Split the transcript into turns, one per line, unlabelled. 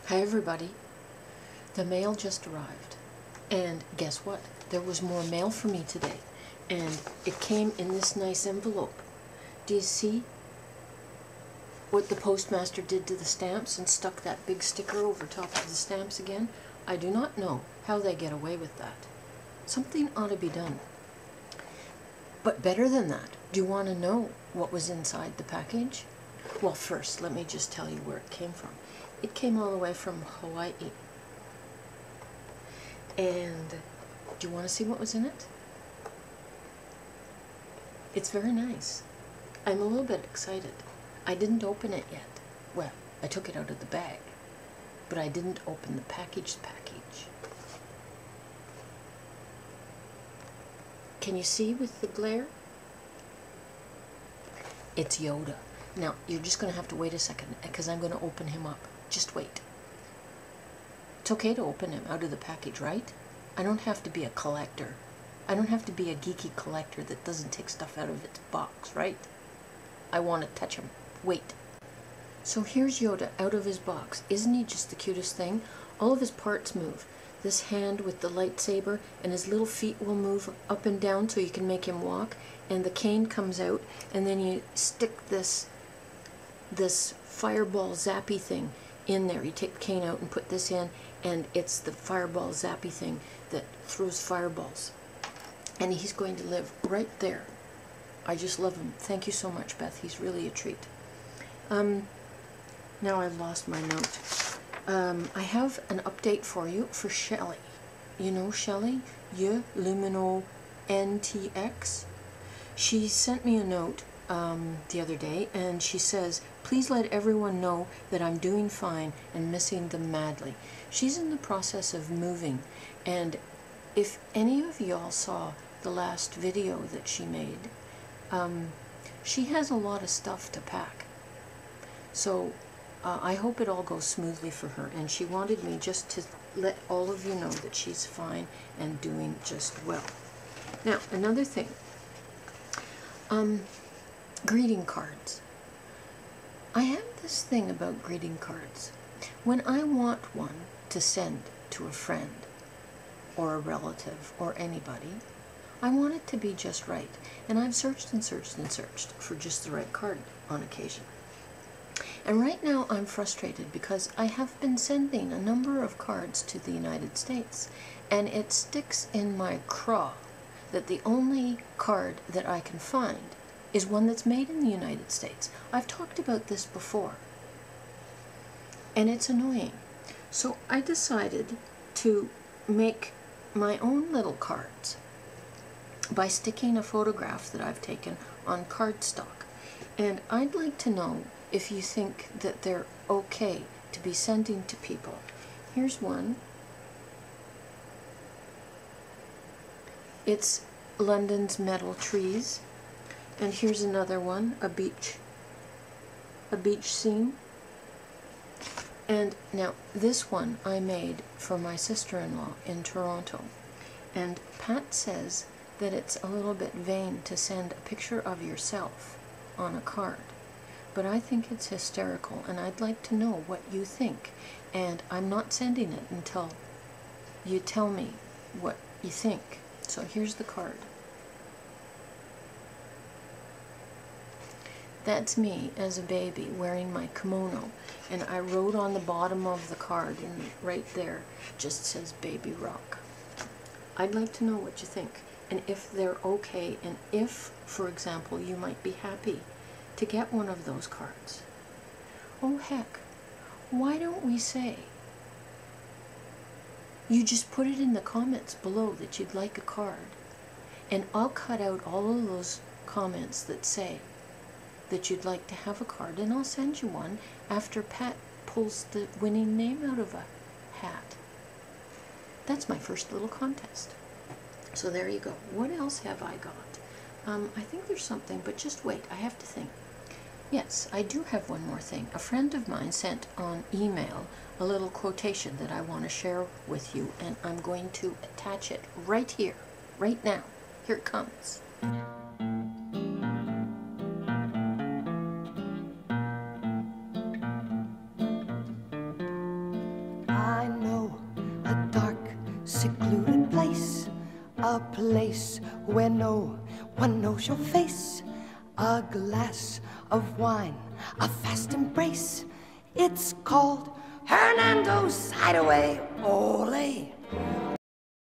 Hi everybody. The mail just arrived. And guess what? There was more mail for me today. And it came in this nice envelope. Do you see what the postmaster did to the stamps and stuck that big sticker over top of the stamps again? I do not know how they get away with that. Something ought to be done. But better than that, do you want to know what was inside the package? Well, first, let me just tell you where it came from. It came all the way from Hawaii. And do you want to see what was in it? It's very nice. I'm a little bit excited. I didn't open it yet. Well, I took it out of the bag, but I didn't open the package. Can you see with the glare? It's Yoda. Now, you're just going to have to wait a second, because I'm going to open him up. Just wait. It's okay to open him out of the package, right? I don't have to be a collector. I don't have to be a geeky collector that doesn't take stuff out of its box, right? I want to touch him. Wait. So here's Yoda out of his box. Isn't he just the cutest thing? All of his parts move. This hand with the lightsaber, and his little feet will move up and down so you can make him walk, and the cane comes out, and then you stick this fireball zappy thing in there. You take the cane out and put this in, and it's the fireball zappy thing that throws fireballs. And he's going to live right there. I just love him. Thank you so much, Beth. He's really a treat. Now I've lost my note. I have an update for you for Shelley. You know Shelley? yeuxlumineuxNtx. She sent me a note the other day, and she says, please let everyone know that I'm doing fine and missing them madly. She's in the process of moving, and if any of y'all saw the last video that she made, she has a lot of stuff to pack. So I hope it all goes smoothly for her, and she wanted me just to let all of you know that she's fine and doing just well. Now, another thing. Greeting cards. I have this thing about greeting cards. When I want one to send to a friend or a relative or anybody, I want it to be just right. And I've searched and searched and searched for just the right card on occasion. And right now I'm frustrated because I have been sending a number of cards to the United States, and it sticks in my craw that the only card that I can find is one that's made in the United States. I've talked about this before, and it's annoying. So I decided to make my own little cards by sticking a photograph that I've taken on cardstock. And I'd like to know if you think that they're okay to be sending to people. Here's one. It's London's metal trees. And here's another one, a beach scene. And now this one I made for my sister-in-law in Toronto. And Pat says that it's a little bit vain to send a picture of yourself on a card. But I think it's hysterical, and I'd like to know what you think. And I'm not sending it until you tell me what you think. So here's the card. That's me as a baby wearing my kimono, and I wrote on the bottom of the card, and right there just says Baby Rock. I'd like to know what you think, and if they're okay, and if, for example, you might be happy to get one of those cards. Oh heck, why don't we say, you just put it in the comments below that you'd like a card, and I'll cut out all of those comments that say that you'd like to have a card, and I'll send you one after Pat pulls the winning name out of a hat. That's my first little contest. So there you go. What else have I got? I think there's something, but just wait, I have to think. Yes, I do have one more thing. A friend of mine sent on email a little quotation that I want to share with you, and I'm going to attach it right here, right now. Here it comes.
secluded place, a place where no one knows your face, a glass of wine, a fast embrace. It's called Hernando's Hideaway. Ole!